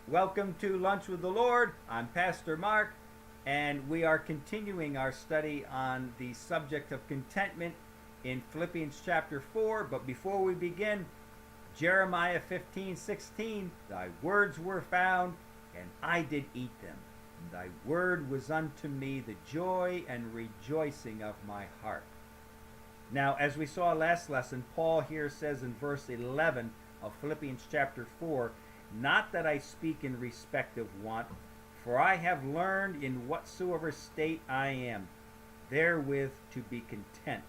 Welcome to Lunch with the Lord. I'm Pastor Mark, and we are continuing our study on the subject of contentment in Philippians chapter 4. But before we begin, Jeremiah 15:16, Thy words were found, and I did eat them. And thy word was unto me the joy and rejoicing of my heart. Now, as we saw last lesson, Paul here says in verse 11 of Philippians chapter 4, Not that I speak in respect of want, for I have learned in whatsoever state I am, therewith to be content.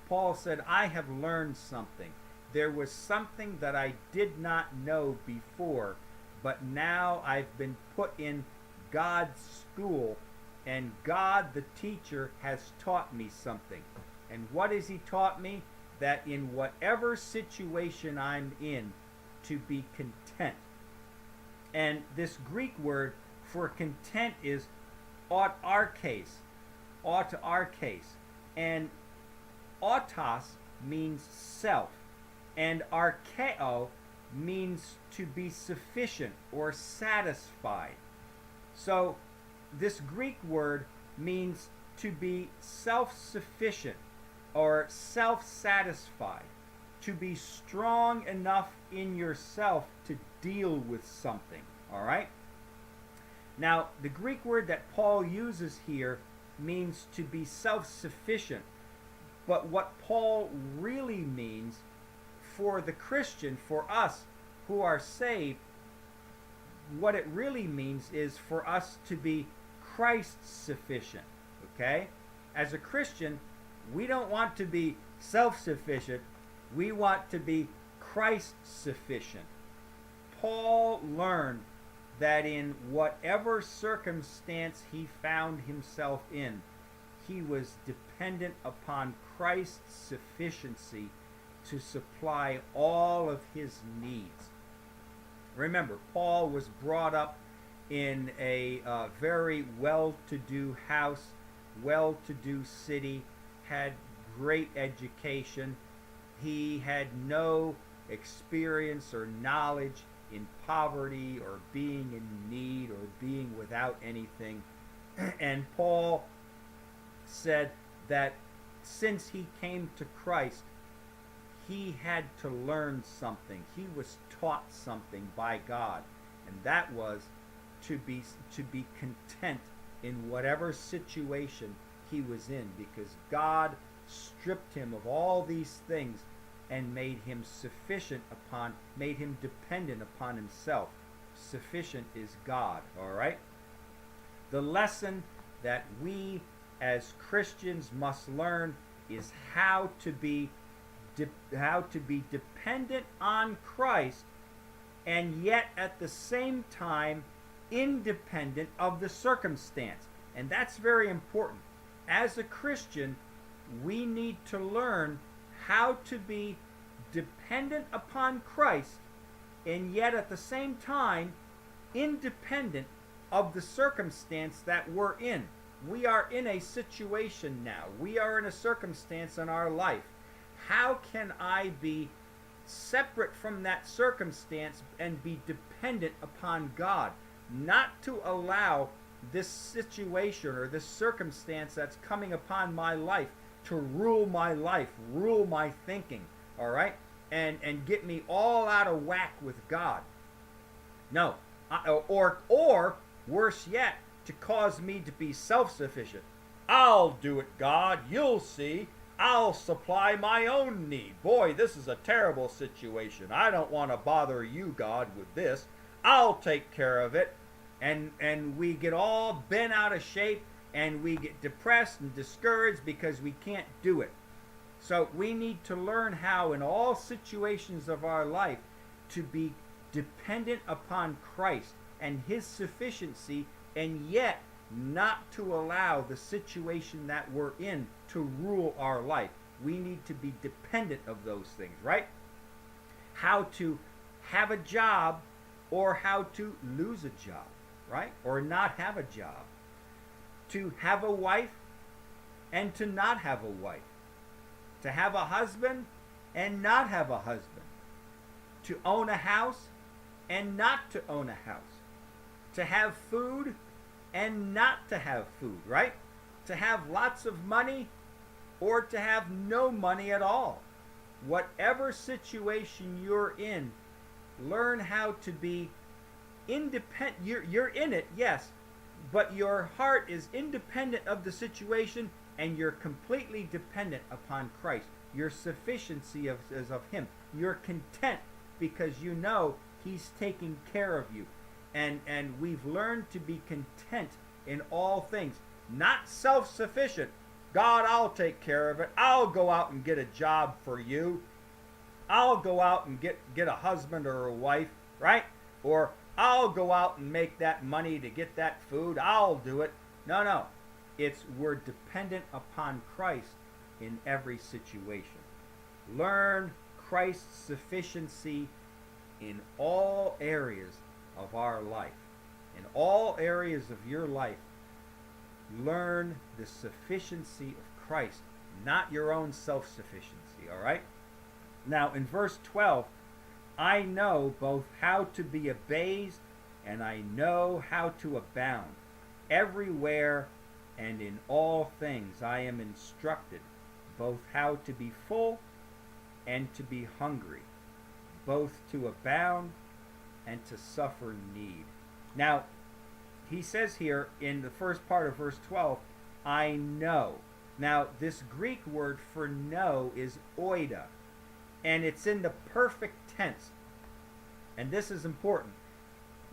Paul said, I have learned something. There was something that I did not know before, but now I've been put in God's school, and God, the teacher, has taught me something. And what has he taught me? That in whatever situation I'm in, to be content. And this Greek word for content is autarkes. And autos means self. And archeo means to be sufficient or satisfied. So this Greek word means to be self-sufficient or self-satisfied, to be strong enough in yourself to deal with something. All right? Now, the Greek word that Paul uses here means to be self-sufficient. But what Paul really means for the Christian, for us who are saved, what it really means is for us to be Christ-sufficient. Okay? As a Christian, we don't want to be self-sufficient. We want to be Christ-sufficient. Paul learned that in whatever circumstance he found himself in, he was dependent upon Christ's sufficiency to supply all of his needs. Remember, Paul was brought up in a very well-to-do house, well-to-do city, had great education. He had no experience or knowledge in poverty or being in need or being without anything. And Paul said that since he came to Christ, he had to learn something. He was taught something by God, and that was to be content in whatever situation he was in, because God stripped him of all these things and made him made him dependent upon himself. Sufficient is God, all right? The lesson that we as Christians must learn is how to be dependent on Christ, and yet at the same time independent of the circumstance. And that's very important. As a Christian, we need to learn how to be dependent upon Christ, and yet at the same time independent of the circumstance that we're in. We are in a situation now. We are in a circumstance in our life. How can I be separate from that circumstance and be dependent upon God? Not to allow this situation or this circumstance that's coming upon my life to rule my life, rule my thinking, all right? And get me all out of whack with God. No. Or worse yet, to cause me to be self-sufficient. I'll do it, God. You'll see. I'll supply my own need. Boy, this is a terrible situation. I don't want to bother you, God, with this. I'll take care of it. And we get all bent out of shape, and we get depressed and discouraged because we can't do it. So we need to learn how in all situations of our life to be dependent upon Christ and his sufficiency, and yet not to allow the situation that we're in to rule our life. We need to be dependent of those things, right? How to have a job or how to lose a job, right? Or not have a job. To have a wife and to not have a wife. To have a husband and not have a husband. To own a house and not to own a house. to have food and not to have food, right? To have lots of money or to have no money at all. Whatever situation you're in, learn how to be independent. You're in it, yes, but your heart is independent of the situation and you're completely dependent upon Christ. Your sufficiency is of Him. You're content because you know He's taking care of you. And we've learned to be content in all things. Not self-sufficient. God, I'll take care of it. I'll go out and get a job for you. I'll go out and get a husband or a wife, right? Or I'll go out and make that money to get that food. I'll do it. No. It's we're dependent upon Christ in every situation. Learn Christ's sufficiency in all areas of our life. In all areas of your life, learn the sufficiency of Christ, not your own self-sufficiency, all right? Now, in verse 12, I know both how to be abased and I know how to abound. Everywhere and in all things I am instructed, both how to be full and to be hungry, both to abound and to suffer need. Now, he says here in the first part of verse 12, I know. Now, this Greek word for know is oida, and it's in the perfect tense. And this is important.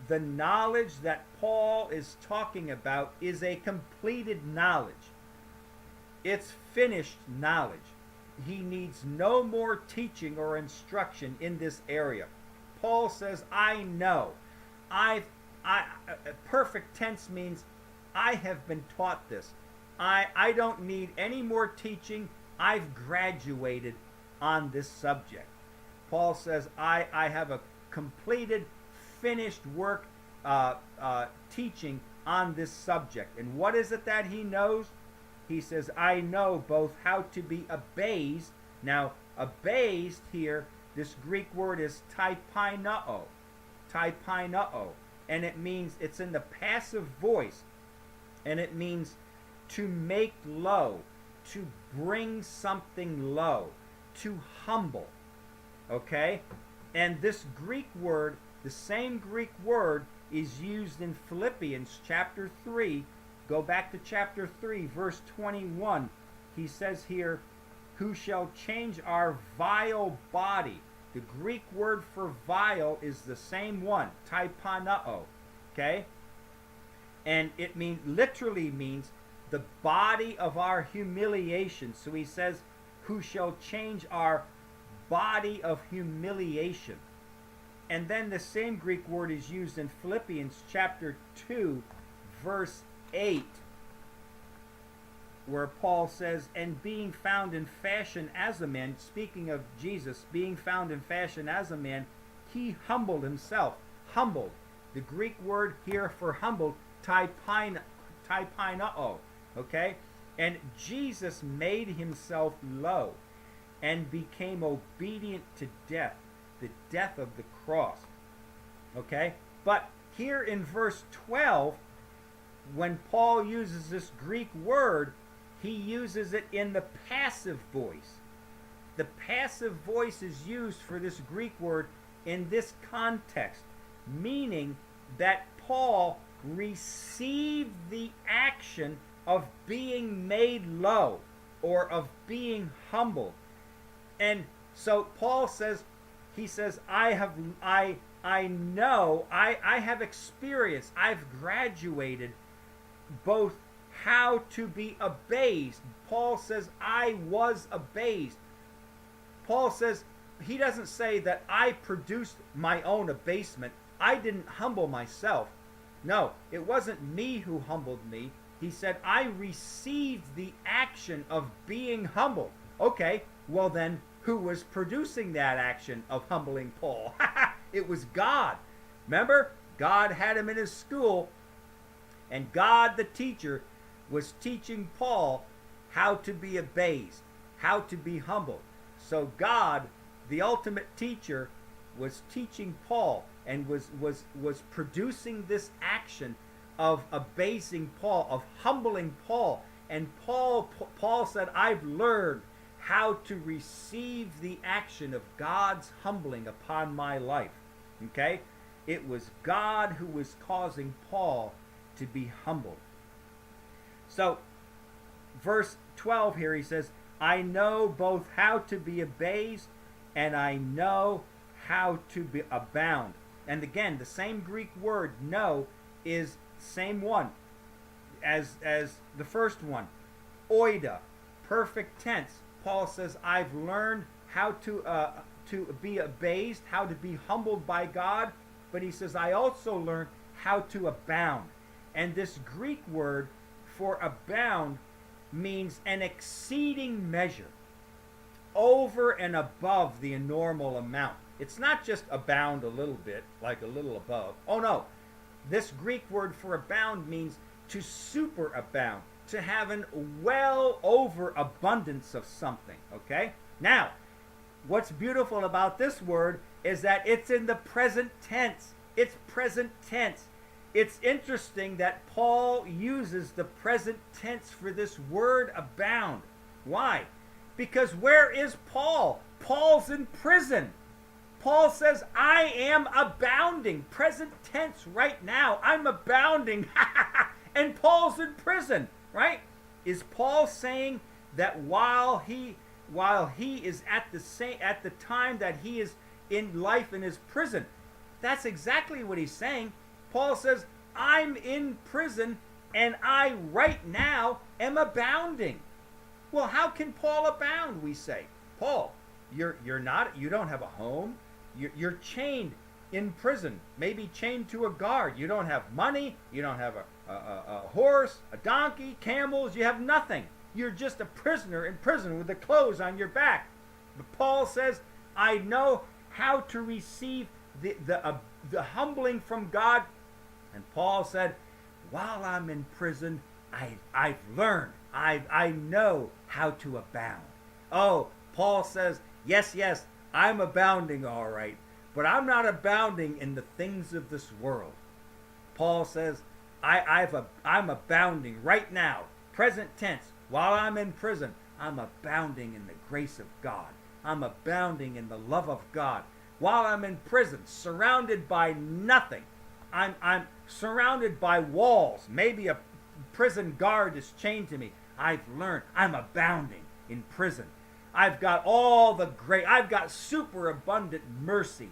The knowledge that Paul is talking about is a completed knowledge. It's finished knowledge. He needs no more teaching or instruction in this area. Paul says, I know. Perfect tense means I have been taught this. I don't need any more teaching. I've graduated on this subject. Paul says, I have a completed, finished work teaching on this subject. And what is it that he knows? He says, I know both how to be abased. Now, abased here, this Greek word is taipainao. Taipainao. And it means, it's in the passive voice. And it means to make low, to bring something low, to humble. Okay? And this Greek word, the same Greek word, is used in Philippians chapter 3. Go back to chapter 3, verse 21. He says here, who shall change our vile body. The Greek word for vile is the same one, taipanao. Okay? And it literally means the body of our humiliation. So he says, who shall change our body of humiliation. And then the same Greek word is used in Philippians chapter 2, verse 8, where Paul says, and being found in fashion as a man, speaking of Jesus, being found in fashion as a man, he humbled himself. Humbled. The Greek word here for humbled, taipainao. Okay? And Jesus made himself low and became obedient to death, the death of the cross. Okay? But here in verse 12, when Paul uses this Greek word, he uses it in the passive voice. The passive voice is used for this Greek word in this context, meaning that Paul received the action of being made low or of being humbled. And so Paul says, he says, I know, I have experienced, I've graduated both how to be abased. Paul says, I was abased. Paul says, he doesn't say that I produced my own abasement. I didn't humble myself. No, it wasn't me who humbled me. He said, I received the action of being humbled. Okay, well then, who was producing that action of humbling Paul? It was God. Remember, God had him in his school, and God, the teacher, was teaching Paul how to be abased, how to be humbled. So God, the ultimate teacher, was teaching Paul and was producing this action of abasing Paul, of humbling Paul. And Paul said, I've learned how to receive the action of God's humbling upon my life. Okay? It was God who was causing Paul to be humbled. So, verse 12 here, he says, I know both how to be abased and I know how to be abound. And again, the same Greek word, know, is same one as the first one. Oida, perfect tense. Paul says, I've learned how to be abased, how to be humbled by God. But he says, I also learned how to abound. And this Greek word for abound means an exceeding measure, over and above the normal amount. It's not just abound a little bit, like a little above. Oh no, this Greek word for abound means to superabound, to have an well over abundance of something, okay? Now, what's beautiful about this word is that it's in the present tense. It's present tense. It's interesting that Paul uses the present tense for this word abound. Why? Because where is Paul? Paul's in prison. Paul says, I am abounding. Present tense right now. I'm abounding. And Paul's in prison, right? Is Paul saying that while he is at the time that he is in life in his prison, that's exactly what he's saying. Paul says, I'm in prison and I right now am abounding. Well, how can Paul abound, we say? Paul, you don't have a home. You're chained in prison, maybe chained to a guard. You don't have money. You don't have a horse, a donkey, camels. You have nothing. You're just a prisoner in prison with the clothes on your back. But Paul says, I know how to receive the humbling from God. And Paul said, while I'm in prison, I've learned. I know how to abound. Oh, Paul says, yes, I'm abounding all right, but I'm not abounding in the things of this world. Paul says, I'm abounding right now, present tense. While I'm in prison, I'm abounding in the grace of God. I'm abounding in the love of God. While I'm in prison, surrounded by nothing, I'm surrounded by walls. Maybe a prison guard is chained to me. I've learned I'm abounding in prison. I've got I've got superabundant mercy,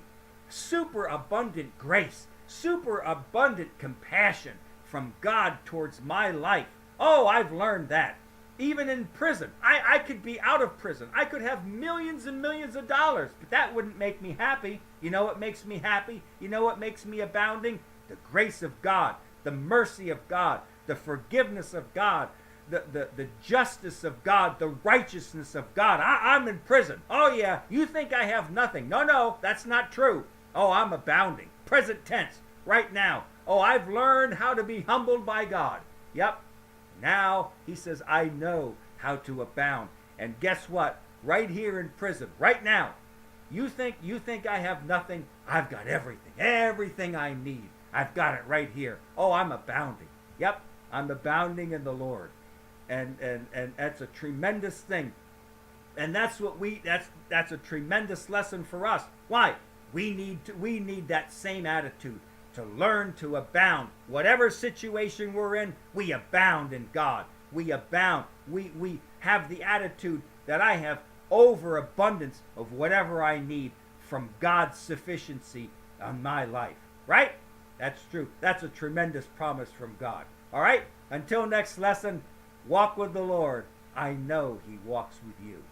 superabundant grace, superabundant compassion from God towards my life. Oh, I've learned that. Even in prison, I could be out of prison. I could have millions and millions of dollars, but that wouldn't make me happy. You know what makes me happy? You know what makes me abounding? The grace of God, the mercy of God, the forgiveness of God, the justice of God, the righteousness of God. I'm in prison. Oh yeah, you think I have nothing. No, that's not true. Oh, I'm abounding. Present tense, right now. Oh, I've learned how to be humbled by God. Yep. Now, he says, I know how to abound. And guess what? Right here in prison, right now, you think I have nothing? I've got everything. Everything I need. I've got it right here. Oh, I'm abounding. Yep, I'm abounding in the Lord. And that's a tremendous thing. And that's a tremendous lesson for us. Why? We need that same attitude to learn to abound. Whatever situation we're in, we abound in God. We abound. We have the attitude that I have overabundance of whatever I need from God's sufficiency on my life. Right? That's true. That's a tremendous promise from God. All right? Until next lesson, walk with the Lord. I know He walks with you.